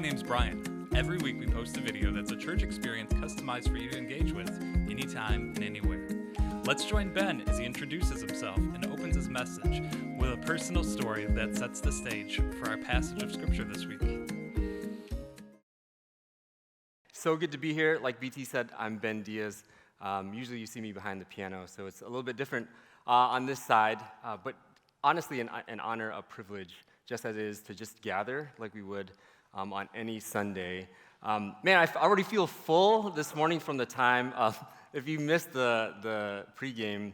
name's Brian. Every week we post a video that's a church experience customized for you to engage with anytime and anywhere. Let's join Ben as he introduces himself and opens his message with a personal story that sets the stage for our passage of scripture this week. So good to be here. Like BT said, I'm Ben Diaz. Usually you see me behind the piano, so it's a little bit different on this side, but honestly an honor, a privilege, just as it is to just gather like we would on any Sunday. Man, I already feel full this morning from the time. If you missed the pregame,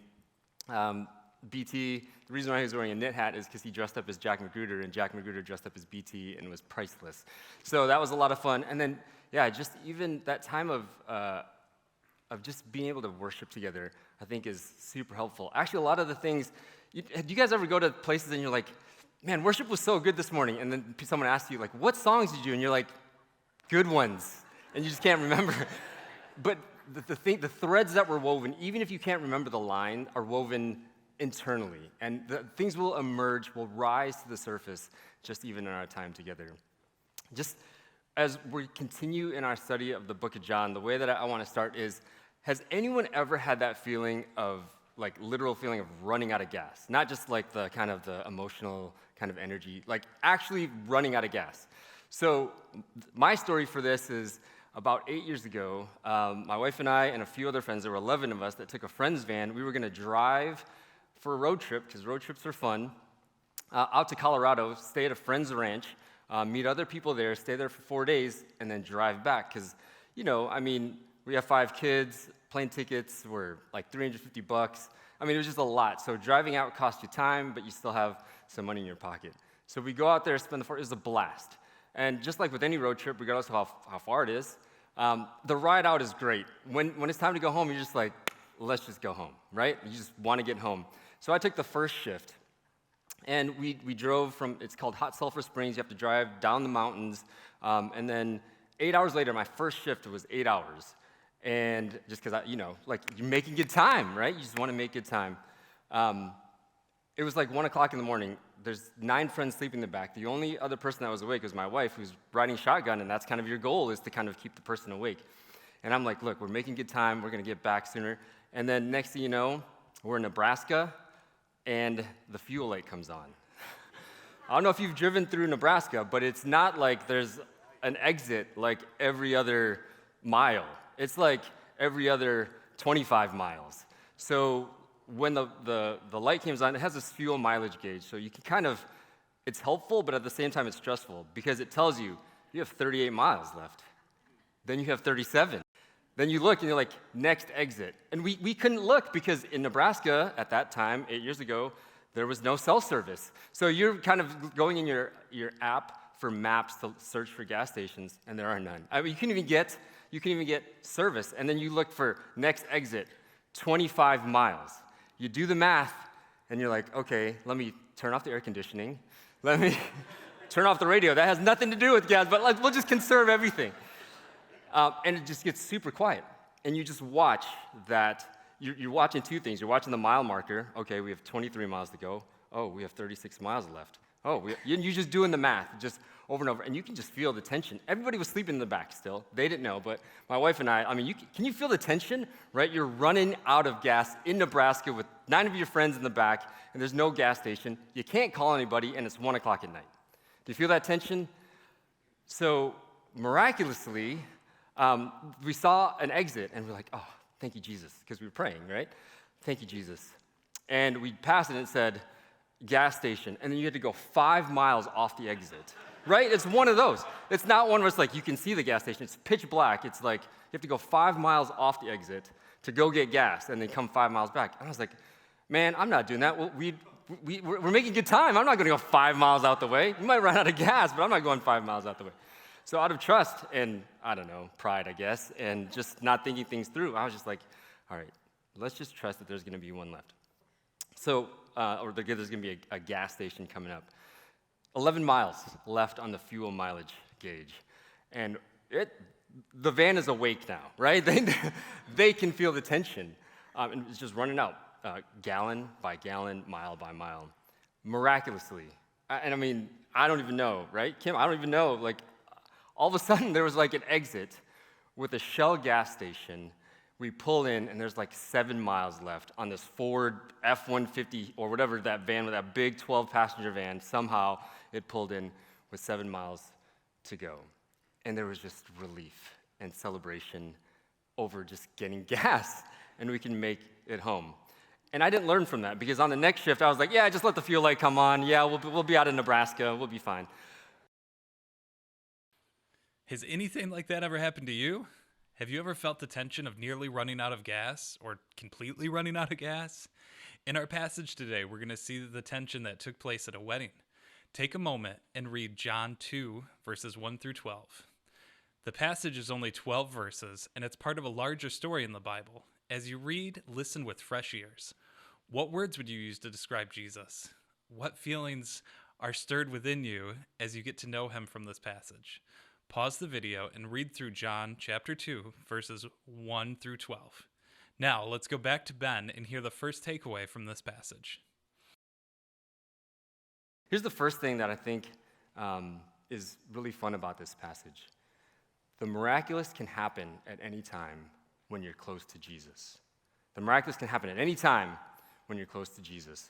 BT, the reason why he was wearing a knit hat is because he dressed up as Jack Magruder, and Jack Magruder dressed up as BT and was priceless. So that was a lot of fun. And then, yeah, just even that time of just being able to worship together, I think is super helpful. Actually, a lot of the things, do you guys ever go to places and you're like, man, worship was so good this morning, and then someone asks you, like, what songs did you do? And you're like, good ones, and you just can't remember. But the threads that were woven, even if you can't remember the line, are woven internally, and the things will emerge, will rise to the surface, just even in our time together. Just as we continue in our study of the book of John, the way that I want to start is, has anyone ever had that feeling of, like, literal feeling of running out of gas? Not just like the kind of the emotional kind of energy, like actually running out of gas. So my story for this is about 8 years ago, my wife and I and a few other friends, there were 11 of us that took a friend's van. We were going to drive for a road trip, because road trips are fun, out to Colorado, stay at a friend's ranch, meet other people there, stay there for 4 days, and then drive back. Because, you know, I mean, we have 5 kids, plane tickets were like $350. I mean, it was just a lot. So driving out cost you time, but you still have some money in your pocket. So we go out there, spend the 4 days, it was a blast. And just like with any road trip, regardless of how far it is, the ride out is great. When it's time to go home, you're just like, let's just go home, right? You just want to get home. So I took the first shift, and we drove from, it's called Hot Sulphur Springs. You have to drive down the mountains, and then 8 hours later, my first shift was 8 hours. And just because, like, you're making good time, right? You just want to make good time. It was like 1 o'clock in the morning. There's 9 friends sleeping in the back. The only other person that was awake was my wife, who's riding shotgun, and that's kind of your goal, is to kind of keep the person awake. And I'm like, look, we're making good time. We're going to get back sooner. And then next thing you know, we're in Nebraska, and the fuel light comes on. I don't know if you've driven through Nebraska, but it's not like there's an exit like every other mile. It's like every other 25 miles. So when the light comes on, it has this fuel mileage gauge. So you can kind of, it's helpful, but at the same time it's stressful, because it tells you, you have 38 miles left. Then you have 37. Then you look and you're like, next exit. And we couldn't look, because in Nebraska at that time, 8 years ago, there was no cell service. So you're kind of going in your app for maps to search for gas stations, and there are none. I mean, you can even get service, and then you look for next exit, 25 miles. You do the math, and you're like, okay, let me turn off the air conditioning. Let me turn off the radio. That has nothing to do with gas, but we'll just conserve everything. And it just gets super quiet. And you just watch that. You're watching 2 things. You're watching the mile marker. Okay, we have 23 miles to go. Oh, we have 36 miles left. Oh, you're just doing the math, just over and over, and you can just feel the tension. Everybody was sleeping in the back still. They didn't know, but my wife and I mean, can you feel the tension, right? You're running out of gas in Nebraska with 9 of your friends in the back, and there's no gas station. You can't call anybody, and it's 1 o'clock at night. Do you feel that tension? So miraculously, we saw an exit, and we're like, oh, thank you, Jesus, because we were praying, right? Thank you, Jesus. And we passed it, and it said, gas station, and then you had to go 5 miles off the exit, right? It's one of those. It's not one where it's like you can see the gas station. It's pitch black. It's like you have to go 5 miles off the exit to go get gas, and then come 5 miles back. And I was like, man, I'm not doing that. Well, we're making good time. I'm not going to go 5 miles out the way. We might run out of gas, but I'm not going 5 miles out the way. So out of trust and, I don't know, pride, I guess, and just not thinking things through, I was just like, all right, let's just trust that there's going to be one left. So, or there's going to be a gas station coming up. 11 miles left on the fuel mileage gauge. And the van is awake now, right? They can feel the tension. And it's just running out, gallon by gallon, mile by mile. Miraculously. And I mean, I don't even know, right? Kim, I don't even know, like, All of a sudden, there was like an exit with a Shell gas station. We pull in, and there's like 7 miles left on this Ford F-150 or whatever that van, with that big 12-passenger van. Somehow, it pulled in with 7 miles to go. And there was just relief and celebration over just getting gas, and we can make it home. And I didn't learn from that, because on the next shift, I was like, yeah, just let the fuel light come on. Yeah, we'll be out in Nebraska. We'll be fine. Has anything like that ever happened to you? Have you ever felt the tension of nearly running out of gas or completely running out of gas? In our passage today, we're going to see the tension that took place at a wedding. Take a moment and read John 2, verses 1 through 12. The passage is only 12 verses, and it's part of a larger story in the Bible. As you read, listen with fresh ears. What words would you use to describe Jesus? What feelings are stirred within you as you get to know him from this passage? Pause the video and read through John chapter 2, verses 1 through 12. Now, let's go back to Ben and hear the first takeaway from this passage. Here's the first thing that I think is really fun about this passage. The miraculous can happen at any time when you're close to Jesus. The miraculous can happen at any time when you're close to Jesus.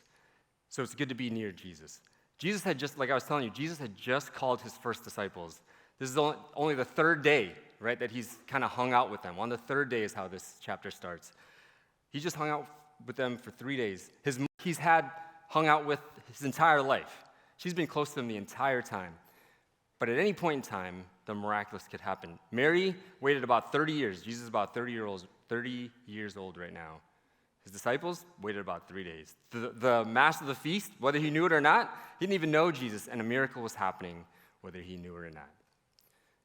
So it's good to be near Jesus. Jesus had just, like I was telling you, Jesus had just called his first disciples. This is only the third day, right, that he's kind of hung out with them. On the third day is how this chapter starts. He just hung out with them for 3 days. He's had hung out with his entire life. She's been close to him the entire time. But at any point in time, the miraculous could happen. Mary waited about 30 years. Jesus is about 30 years old right now. His disciples waited about 3 days. The master of the feast, whether he knew it or not, he didn't even know Jesus, and a miracle was happening, whether he knew it or not.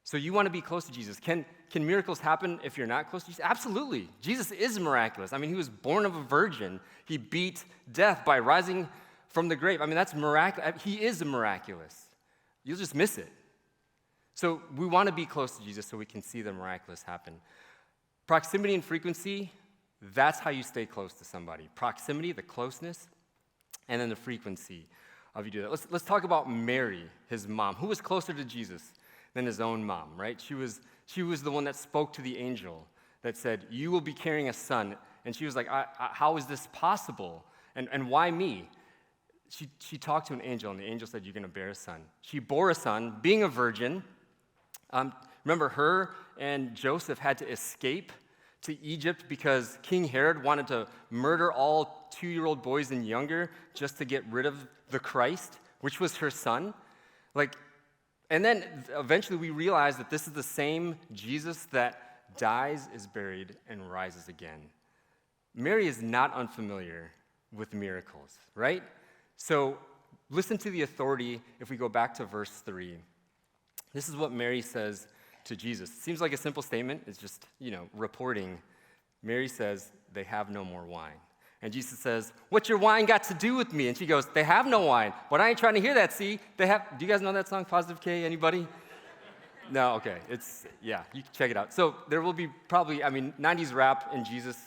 So you want to be close to Jesus. Can miracles happen if you're not close to Jesus? Absolutely. Jesus is miraculous. I mean, he was born of a virgin. He beat death by rising from the grave. I mean, that's miraculous. He is miraculous. You'll just miss it. So we want to be close to Jesus so we can see the miraculous happen. Proximity and frequency, that's how you stay close to somebody. Proximity, the closeness, and then the frequency of you do that. Let's talk about Mary, his mom. Who was closer to Jesus than his own mom, right? She was the one that spoke to the angel that said, you will be carrying a son. And she was like, how is this possible? And why me? She talked to an angel, and the angel said, you're going to bear a son. She bore a son, being a virgin. Remember, her and Joseph had to escape to Egypt because King Herod wanted to murder all 2-year-old boys and younger just to get rid of the Christ, which was her son. And then eventually we realize that this is the same Jesus that dies, is buried, and rises again. Mary is not unfamiliar with miracles, right? So listen to the authority if we go back to verse 3. This is what Mary says to Jesus. It seems like a simple statement. It's just, reporting. Mary says, they have no more wine. And Jesus says, what's your wine got to do with me? And she goes, they have no wine. But I ain't trying to hear that, see? Do you guys know that song, Positive K? Anybody? No, okay. You can check it out. So there will be probably, 90s rap and Jesus.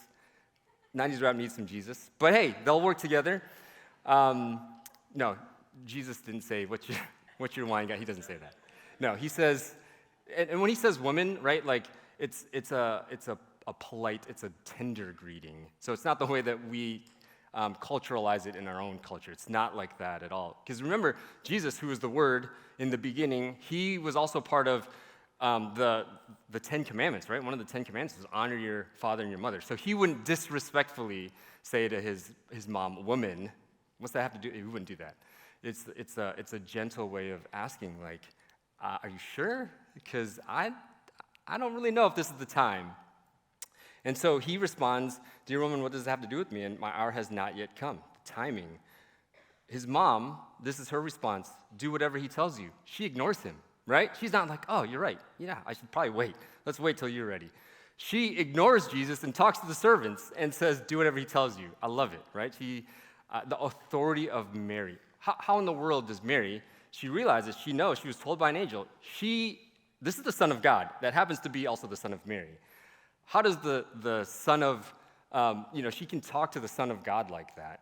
90s rap needs some Jesus. But hey, they'll work together. No, Jesus didn't say, what's your wine got? He doesn't say that. No, he says, and when he says woman, right, it's a polite, it's a tender greeting. So it's not the way that we culturalize it in our own culture. It's not like that at all. Because remember, Jesus, who was the Word in the beginning, he was also part of the 10 Commandments, right? One of the 10 Commandments is honor your father and your mother. So he wouldn't disrespectfully say to his mom, woman. What's that have to do? He wouldn't do that. It's a gentle way of asking, are you sure? Because I don't really know if this is the time. And so he responds, dear woman, what does it have to do with me? And my hour has not yet come. Timing. His mom, this is her response, do whatever he tells you. She ignores him, right? She's not like, oh, you're right. Yeah, I should probably wait. Let's wait till you're ready. She ignores Jesus and talks to the servants and says, do whatever he tells you. I love it, right? The authority of Mary. How in the world does Mary, she realizes, she knows, she was told by an angel, this is the Son of God. That happens to be also the Son of Mary. How does the Son of, she can talk to the Son of God like that.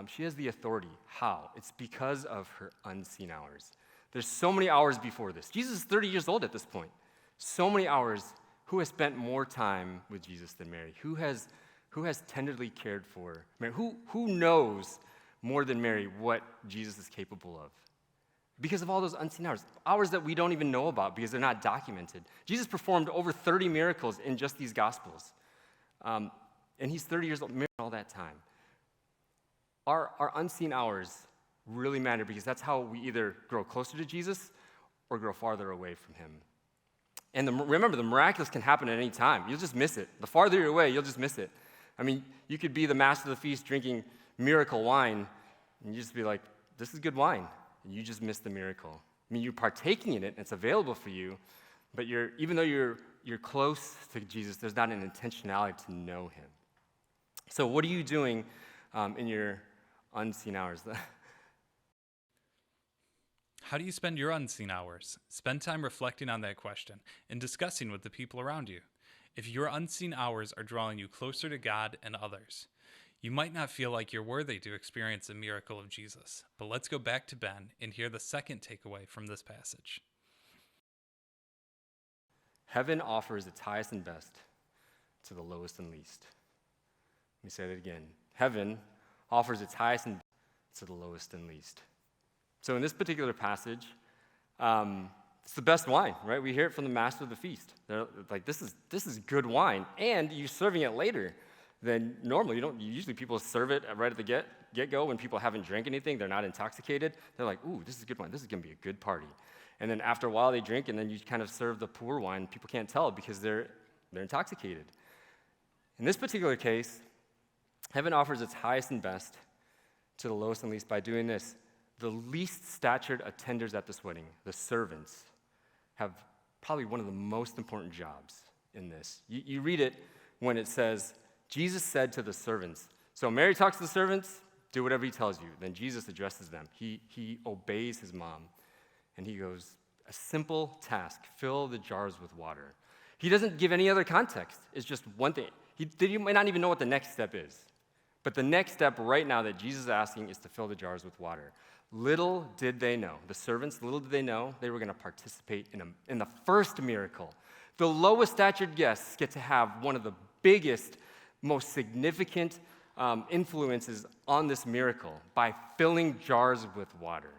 She has the authority. How? It's because of her unseen hours. There's so many hours before this. Jesus is 30 years old at this point. So many hours. Who has spent more time with Jesus than Mary? Who has tenderly cared for Mary? Who knows more than Mary what Jesus is capable of? Because of all those unseen hours that we don't even know about because they're not documented. Jesus performed over 30 miracles in just these Gospels. And he's 30 years old, Mary all that time. Our unseen hours really matter because that's how we either grow closer to Jesus or grow farther away from him. And remember, the miraculous can happen at any time. You'll just miss it. The farther you're away, you'll just miss it. I mean, you could be the master of the feast drinking miracle wine, and you just be like, this is good wine. And you just miss the miracle. I mean, you're partaking in it, and it's available for you, but even though you're close to Jesus, there's not an intentionality to know him. So what are you doing in your unseen hours? How do you spend your unseen hours? Spend time reflecting on that question and discussing with the people around you. If your unseen hours are drawing you closer to God and others, you might not feel like you're worthy to experience a miracle of Jesus. But let's go back to Ben and hear the second takeaway from this passage. Heaven offers its highest and best to the lowest and least. Let me say that again. Heaven offers its highest and best to the lowest and least. So in this particular passage, it's the best wine, right? We hear it from the master of the feast. They're like, this is good wine, and you're serving it later than normal. Usually people serve it right at the get-go when people haven't drank anything, they're not intoxicated. They're like, ooh, this is good wine. This is going to be a good party. And then after a while they drink, and then you kind of serve the poor wine. People can't tell because they're intoxicated. In this particular case, heaven offers its highest and best to the lowest and least by doing this. The least statured attenders at this wedding, the servants, have probably one of the most important jobs in this. You read it when it says, Jesus said to the servants. So Mary talks to the servants, do whatever he tells you. Then Jesus addresses them. He obeys his mom. And he goes, a simple task, fill the jars with water. He doesn't give any other context. It's just one thing. You might not even know what the next step is. But the next step right now that Jesus is asking is to fill the jars with water. Little did they know, the servants, little did they know they were going to participate in the first miracle. The lowest statured guests get to have one of the biggest, most significant influences on this miracle by filling jars with water.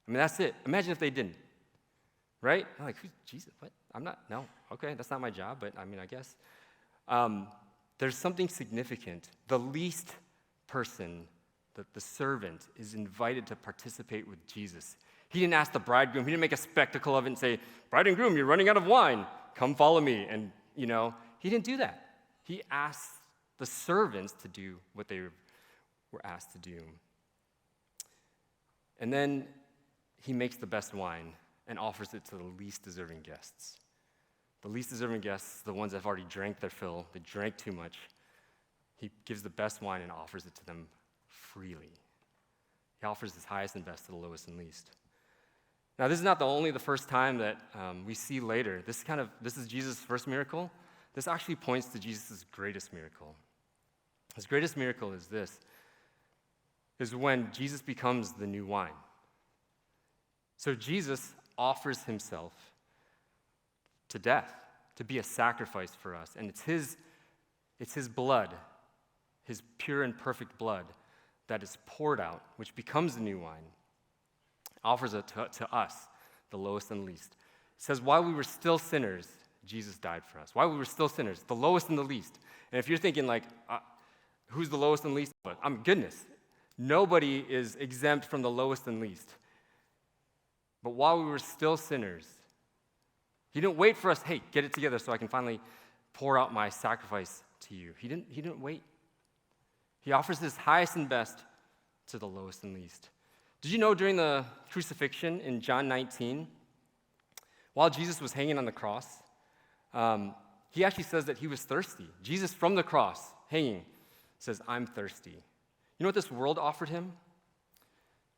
I mean, that's it. Imagine if they didn't, right? I'm like, who's Jesus? What? No, okay, that's not my job, but I mean, I guess. There's something significant. The least person, the servant, is invited to participate with Jesus. He didn't ask the bridegroom. He didn't make a spectacle of it and say, bride and groom, you're running out of wine. Come follow me. And, he didn't do that. He asked the servants to do what they were asked to do. And then he makes the best wine and offers it to the least deserving guests. The least deserving guests, the ones that have already drank their fill, they drank too much. He gives the best wine and offers it to them freely. He offers his highest and best to the lowest and least. Now, this is not the first time that we see later. This is Jesus' first miracle. This actually points to Jesus' greatest miracle. His greatest miracle is when Jesus becomes the new wine. So Jesus offers himself to death, to be a sacrifice for us. And it's his blood, his pure and perfect blood, that is poured out, which becomes the new wine, offers it to us, the lowest and least. It says, while we were still sinners, Jesus died for us. While we were still sinners, the lowest and the least. And if you're thinking like, who's the lowest and least? Goodness, nobody is exempt from the lowest and least. But while we were still sinners, he didn't wait for us, hey, get it together so I can finally pour out my sacrifice to you. He didn't wait. He offers his highest and best to the lowest and least. Did you know during the crucifixion in John 19, while Jesus was hanging on the cross, he actually says that he was thirsty. Jesus from the cross, hanging, says, I'm thirsty. You know what this world offered him?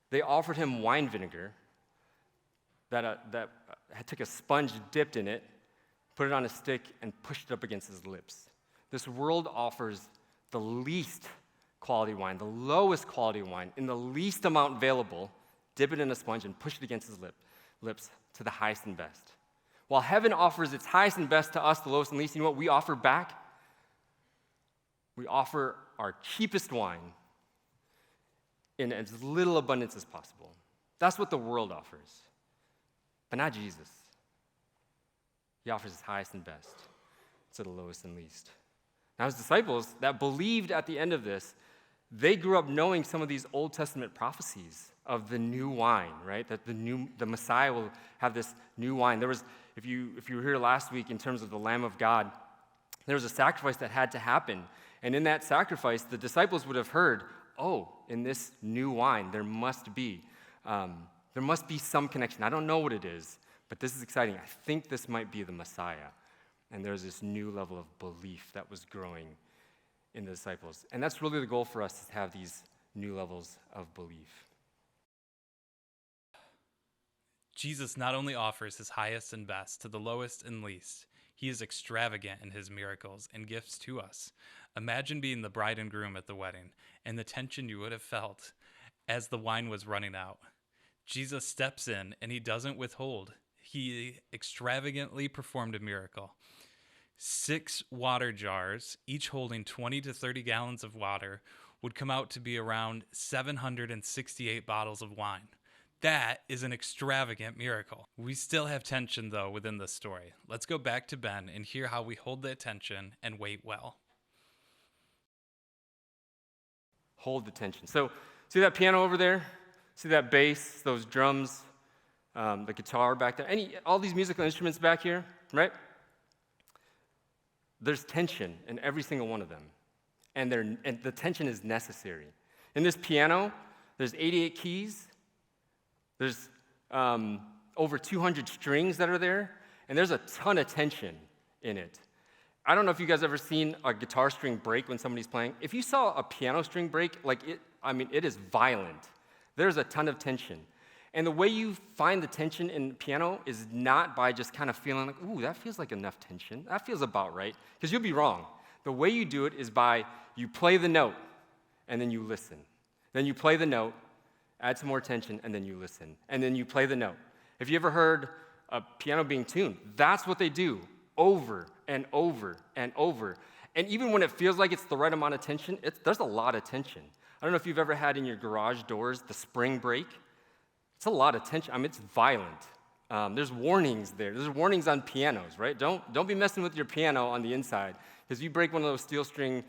They offered him wine vinegar that took a sponge, dipped in it, put it on a stick, and pushed it up against his lips. This world offers the least quality wine, the lowest quality wine, in the least amount available, dip it in a sponge, and push it against his lips to the highest and best. While heaven offers its highest and best to us, the lowest and least, you know what we offer back? We offer our cheapest wine in as little abundance as possible. That's what the world offers, but not Jesus. He offers his highest and best to the lowest and least. Now, his disciples that believed at the end of this, they grew up knowing some of these Old Testament prophecies of the new wine, right? That the Messiah will have this new wine. There was, if you were here last week in terms of the Lamb of God, there was a sacrifice that had to happen. And in that sacrifice, the disciples would have heard, oh, in this new wine, there must be some connection. I don't know what it is, but this is exciting. I think this might be the Messiah. And there's this new level of belief that was growing in the disciples. And that's really the goal for us, is to have these new levels of belief. Jesus not only offers his highest and best to the lowest and least, he is extravagant in his miracles and gifts to us. Imagine being the bride and groom at the wedding and the tension you would have felt as the wine was running out. Jesus steps in and he doesn't withhold. He extravagantly performed a miracle. 6 water jars, each holding 20 to 30 gallons of water, would come out to be around 768 bottles of wine. That is an extravagant miracle. We still have tension, though, within this story. Let's go back to Ben and hear how we hold the tension and wait well. Hold the tension. So, see that piano over there? See that bass, those drums, the guitar back there? All these musical instruments back here, right? There's tension in every single one of them. And the tension is necessary. In this piano, there's 88 keys. There's over 200 strings that are there, and there's a ton of tension in it. I don't know if you guys ever seen a guitar string break when somebody's playing. If you saw a piano string break, it is violent. There's a ton of tension. And the way you find the tension in piano is not by just kind of feeling like, ooh, that feels like enough tension. That feels about right, because you'll be wrong. The way you do it is by you play the note, and then you listen. Then you play the note, add some more tension, and then you listen. And then you play the note. If you ever heard a piano being tuned, that's what they do over and over and over. And even when it feels like it's the right amount of tension, there's a lot of tension. I don't know if you've ever had in your garage doors the spring break. It's a lot of tension. I mean, it's violent. There's warnings there. There's warnings on pianos, right? Don't be messing with your piano on the inside, because you break one of those steel string,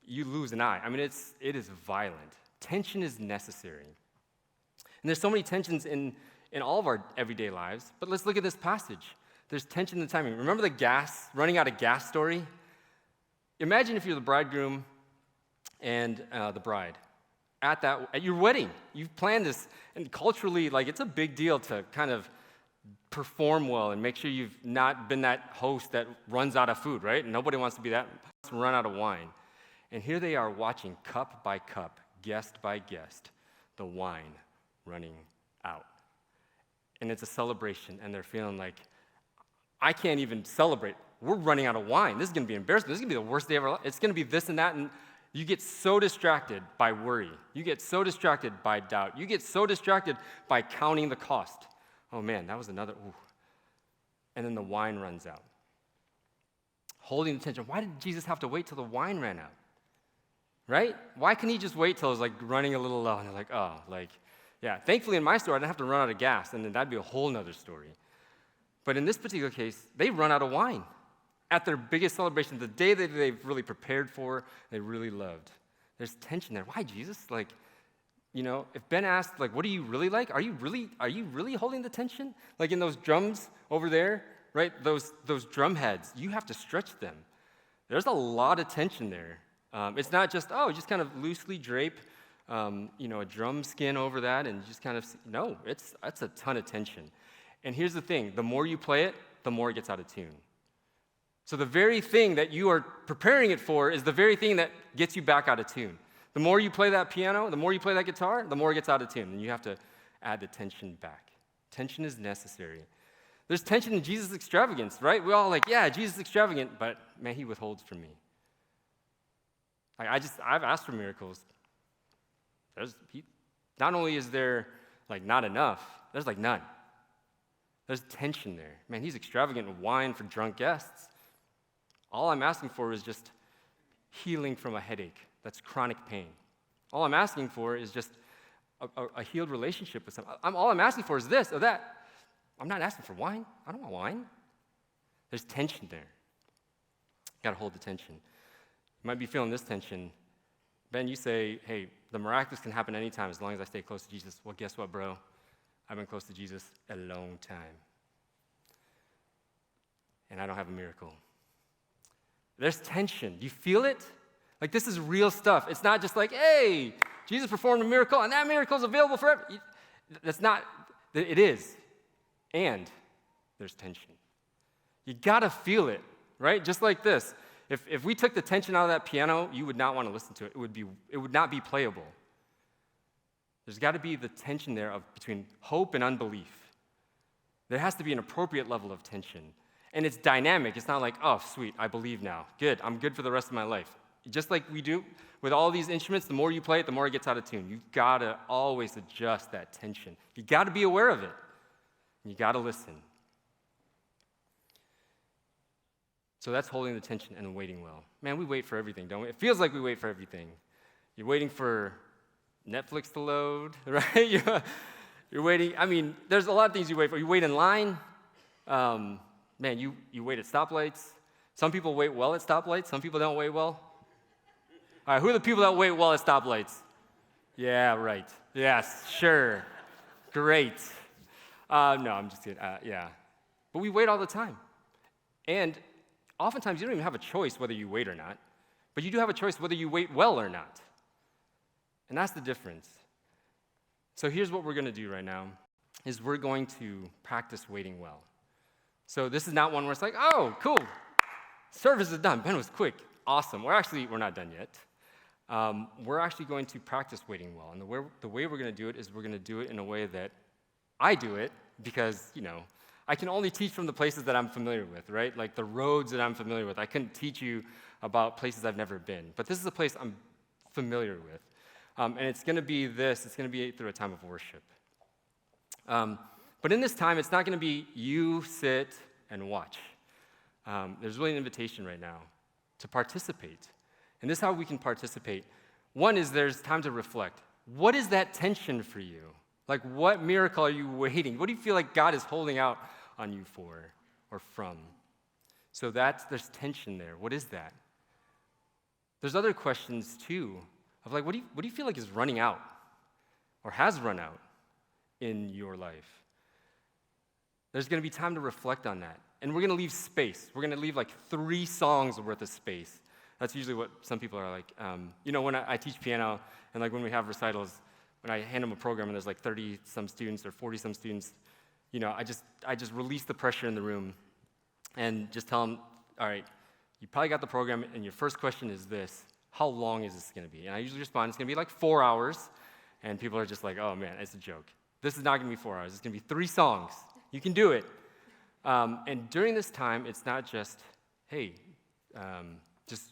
you lose an eye. I mean, it is violent. Tension is necessary. And there's so many tensions in all of our everyday lives, but let's look at this passage. There's tension in the timing. Remember the running out of gas story? Imagine if you're the bridegroom and the bride at your wedding. You've planned this, and culturally, it's a big deal to kind of perform well and make sure you've not been that host that runs out of food, right? Nobody wants to be that, run out of wine. And here they are watching cup by cup, guest by guest, the wine running out. And it's a celebration, and they're feeling like, I can't even celebrate. We're running out of wine. This is going to be embarrassing. This is going to be the worst day of our life. It's going to be this and that, and you get so distracted by worry. You get so distracted by doubt. You get so distracted by counting the cost. Oh man, that was another, ooh. And then the wine runs out. Holding the tension. Why did Jesus have to wait till the wine ran out? Right? Why couldn't he just wait till it was running a little low, and they're yeah, thankfully in my store, I didn't have to run out of gas, and then that'd be a whole nother story. But in this particular case, they run out of wine at their biggest celebration, the day that they've really prepared for, they really loved. There's tension there. Why, Jesus? If Ben asked, what do you really like? Are you really holding the tension? Like in those drums over there, right? Those drum heads, you have to stretch them. There's a lot of tension there. It's not just, just kind of loosely drape a drum skin over that and just kind of, no, that's a ton of tension. And here's the thing, the more you play it, the more it gets out of tune. So the very thing that you are preparing it for is the very thing that gets you back out of tune. The more you play that piano, the more you play that guitar, the more it gets out of tune, and you have to add the tension back. Tension is necessary. There's tension in Jesus' extravagance, right? We're all yeah, Jesus is extravagant, but man, he withholds from me. I've asked for miracles. Not only is there like not enough, there's like none. There's tension there. Man, he's extravagant in wine for drunk guests. All I'm asking for is just healing from a headache. That's chronic pain. All I'm asking for is just a healed relationship with someone. All I'm asking for is this or that. I'm not asking for wine. I don't want wine. There's tension there. Got to hold the tension. You might be feeling this tension. Ben, you say, hey, the miraculous can happen anytime as long as I stay close to Jesus. Well, guess what, bro? I've been close to Jesus a long time. And I don't have a miracle. There's tension. Do you feel it? Like, this is real stuff. It's not just like, hey, Jesus performed a miracle, and that miracle is available forever. That's not, it is. And there's tension. You gotta feel it, right? Just like this. If we took the tension out of that piano, you would not want to listen to it. It would not be playable. There's got to be the tension there between hope and unbelief. There has to be an appropriate level of tension. And it's dynamic. It's not like, oh, sweet, I believe now. Good, I'm good for the rest of my life. Just like we do with all these instruments, the more you play it, the more it gets out of tune. You've got to always adjust that tension. You got to be aware of it. You got to listen. So that's holding the tension and waiting well. Man, we wait for everything, don't we? It feels like we wait for everything. You're waiting for Netflix to load, right? You're waiting. I mean, there's a lot of things you wait for. You wait in line. Man, you wait at stoplights. Some people wait well at stoplights. Some people don't wait well. All right, who are the people that wait well at stoplights? Yeah, right. Yes, sure. Great. No, I'm just kidding. Yeah. But we wait all the time. And oftentimes you don't even have a choice whether you wait or not. But you do have a choice whether you wait well or not. And that's the difference. So here's what we're going to do right now, is we're going to practice waiting well. So this is not one where it's like, oh, cool, service is done. Ben was quick. Awesome. We're not done yet. We're actually going to practice waiting well. And the way we're going to do it is we're going to do it in a way that I do it because, I can only teach from the places that I'm familiar with, right? Like the roads that I'm familiar with. I couldn't teach you about places I've never been. But this is a place I'm familiar with. And it's going to be it's going to be through a time of worship. But in this time, it's not going to be you sit and watch. There's really an invitation right now to participate. And this is how we can participate. One is there's time to reflect. What is that tension for you? Like, what miracle are you waiting? What do you feel like God is holding out on you for or from? So there's tension there. What is that? There's other questions, too, of like, what do you feel like is running out or has run out in your life? There's going to be time to reflect on that. And we're going to leave space. We're going to leave like 3 songs worth of space. That's usually what some people are like. When I teach piano and like when we have recitals, when I hand them a program and there's like 30-some students or 40-some students, I just release the pressure in the room and just tell them, all right, you probably got the program and your first question is this: how long is this going to be? And I usually respond, it's going to be like 4 hours. And people are just like, oh man, it's a joke. This is not going to be 4 hours. It's going to be 3 songs. You can do it. And during this time, it's not just, hey, just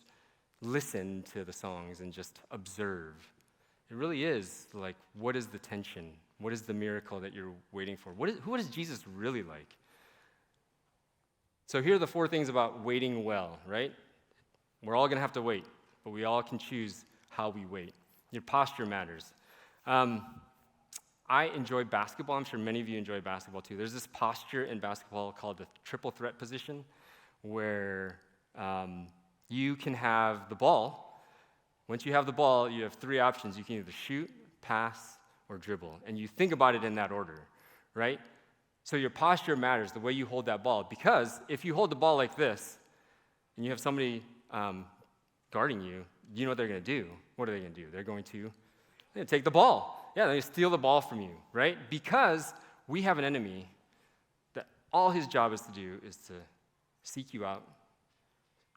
listen to the songs and just observe. It really is like, what is the tension? What is the miracle that you're waiting for? What is Jesus really like? So here are the 4 things about waiting well, right? We're all going to have to wait, but we all can choose how we wait. Your posture matters. I enjoy basketball. I'm sure many of you enjoy basketball too. There's this posture in basketball called the triple threat position where you can have the ball. Once you have the ball, you have 3 options. You can either shoot, pass, or dribble. And you think about it in that order, right? So your posture matters, the way you hold that ball. Because if you hold the ball like this, and you have somebody guarding you, you know what they're going to do. What are they going to do? They're going to take the ball. Yeah, they're going to steal the ball from you, right? Because we have an enemy that all his job is to do is to seek you out,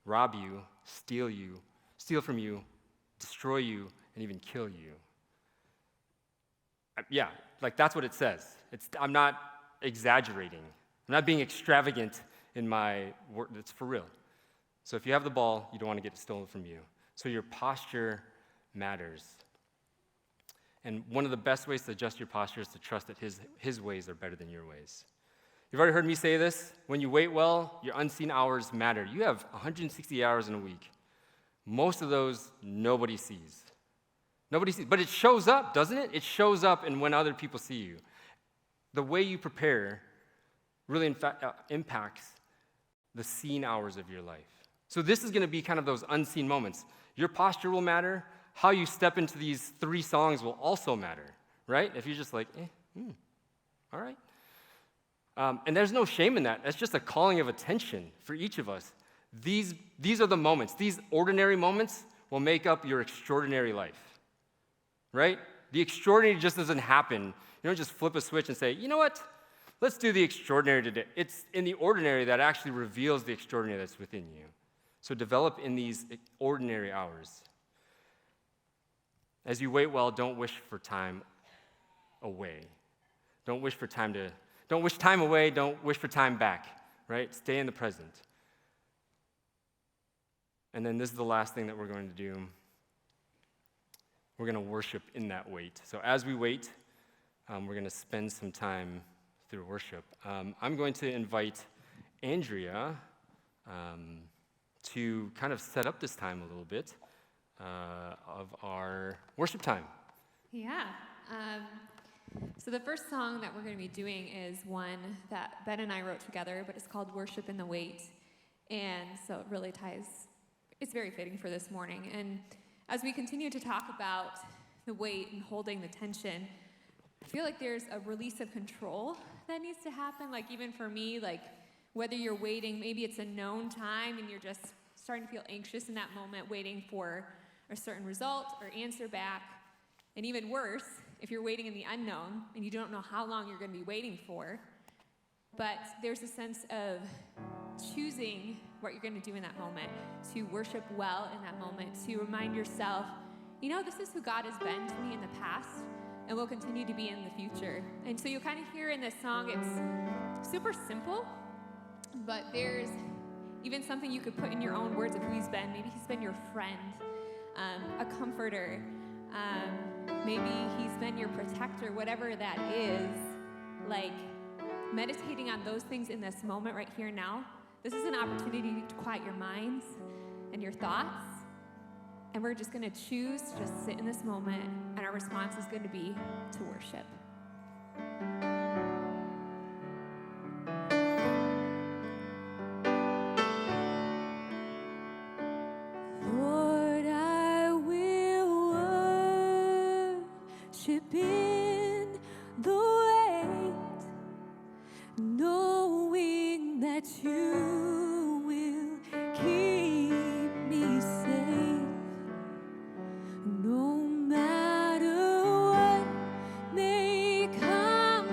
rob you, steal from you, destroy you, and even kill you. Yeah, like that's what it says. I'm not exaggerating. I'm not being extravagant in my word. It's for real. So if you have the ball, you don't want to get it stolen from you. So your posture matters. And one of the best ways to adjust your posture is to trust that his ways are better than your ways. You've already heard me say this. When you wait well, your unseen hours matter. You have 160 hours in a week. Most of those, nobody sees. Nobody sees, but it shows up, doesn't it? It shows up in when other people see you. The way you prepare really impacts the seen hours of your life. So this is going to be kind of those unseen moments. Your posture will matter. How you step into these 3 songs will also matter, right? If you're just like, all right. And there's no shame in that. That's just a calling of attention for each of us. These are the moments. These ordinary moments will make up your extraordinary life, right? The extraordinary just doesn't happen. You don't just flip a switch and say, you know what? Let's do the extraordinary today. It's in the ordinary that actually reveals the extraordinary that's within you. So develop in these ordinary hours. As you wait well, don't wish for time away. Don't wish time away, don't wish for time back, right? Stay in the present. And then this is the last thing that we're going to do. We're going to worship in that wait. So as we wait, we're going to spend some time through worship. I'm going to invite Andrea to kind of set up this time a little bit of our worship time. Yeah. So the first song that we're going to be doing is one that Ben and I wrote together, but it's called Worship in the Wait. And so it really it's very fitting for this morning. And as we continue to talk about the wait and holding the tension, I feel like there's a release of control that needs to happen. Like even for me, like whether you're waiting, maybe it's a known time and you're just starting to feel anxious in that moment, waiting for a certain result or answer back. And even worse, if you're waiting in the unknown and you don't know how long you're going to be waiting for, but there's a sense of choosing what you're going to do in that moment, to worship well in that moment, to remind yourself, this is who God has been to me in the past and will continue to be in the future. And so you kind of hear in this song, it's super simple, but there's even something you could put in your own words of who he's been. Maybe he's been your friend, a comforter, maybe he's been your protector, whatever that is. Like meditating on those things in this moment right here now, this is an opportunity to quiet your minds and your thoughts. And we're just going to choose to just sit in this moment, and our response is going to be to worship. Lord, I will worship in the wait, knowing that you will keep me safe. No matter what may come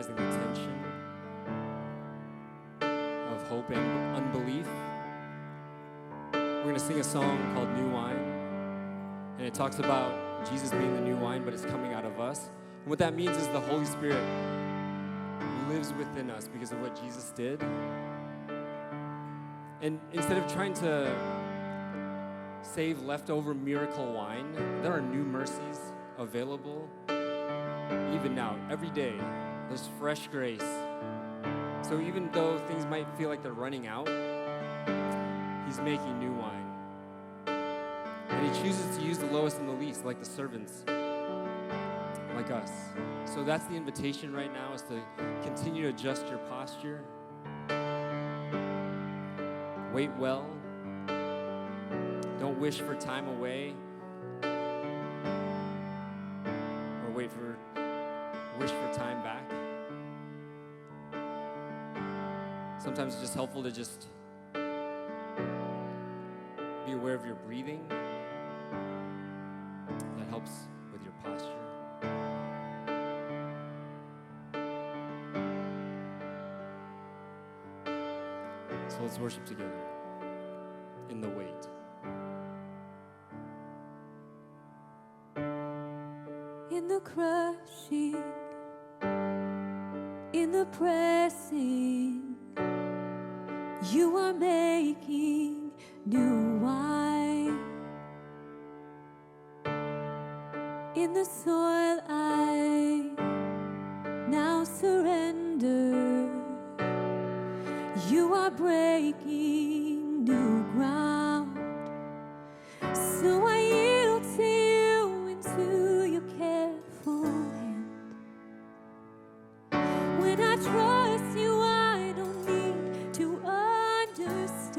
recognizing the tension of hope and unbelief. We're going to sing a song called New Wine, and it talks about Jesus being the new wine, but it's coming out of us. And what that means is the Holy Spirit lives within us because of what Jesus did. And instead of trying to save leftover miracle wine, there are new mercies available even now, every day. There's fresh grace. So even though things might feel like they're running out, He's making new wine. And He chooses to use the lowest and the least, like the servants, like us. So that's the invitation right now, is to continue to adjust your posture. Wait well. Don't wish for time away, or wish for time back. Sometimes it's just helpful to just be aware of your breathing. That helps with your posture. So let's worship together in the wait. In the crushing, in the pressing, you are making new wine. In the soil I now surrender, you are breaking new ground. So I yield to you into your careful hand. When I trust you, I don't need to understand.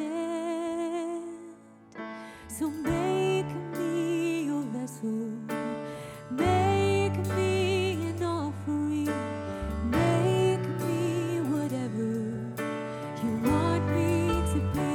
So make me your vessel. Make me an offering. Make me whatever you want me to be.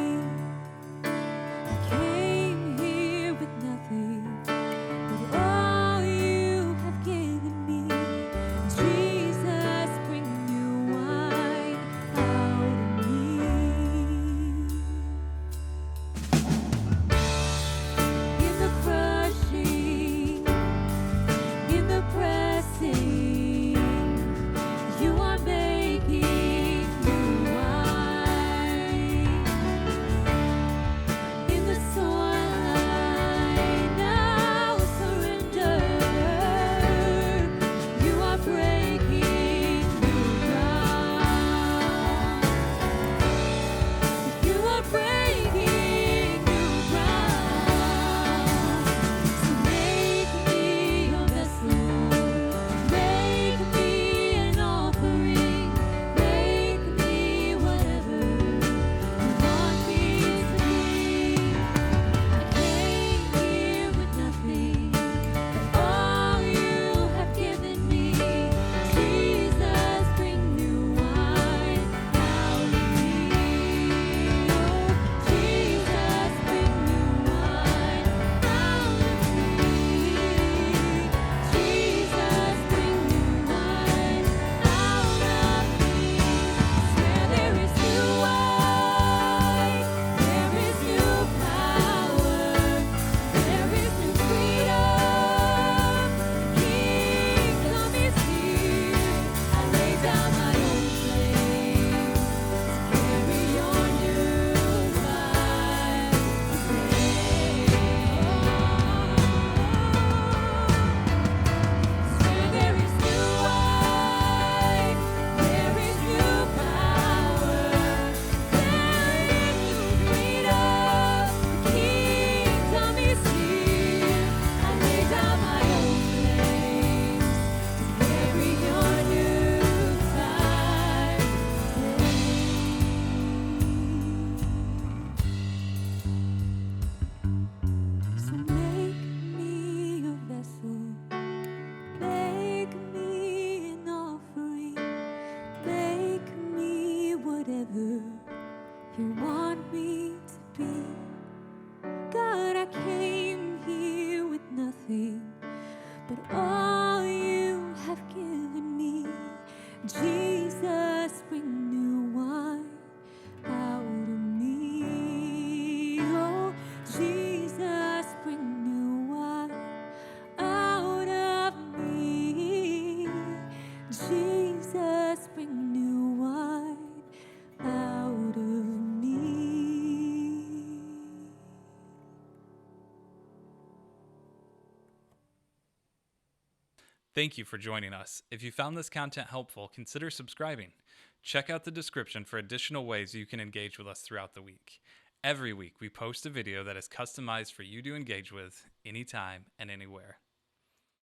Thank you for joining us. If you found this content helpful, consider subscribing. Check out the description for additional ways you can engage with us throughout the week. Every week, we post a video that is customized for you to engage with anytime and anywhere.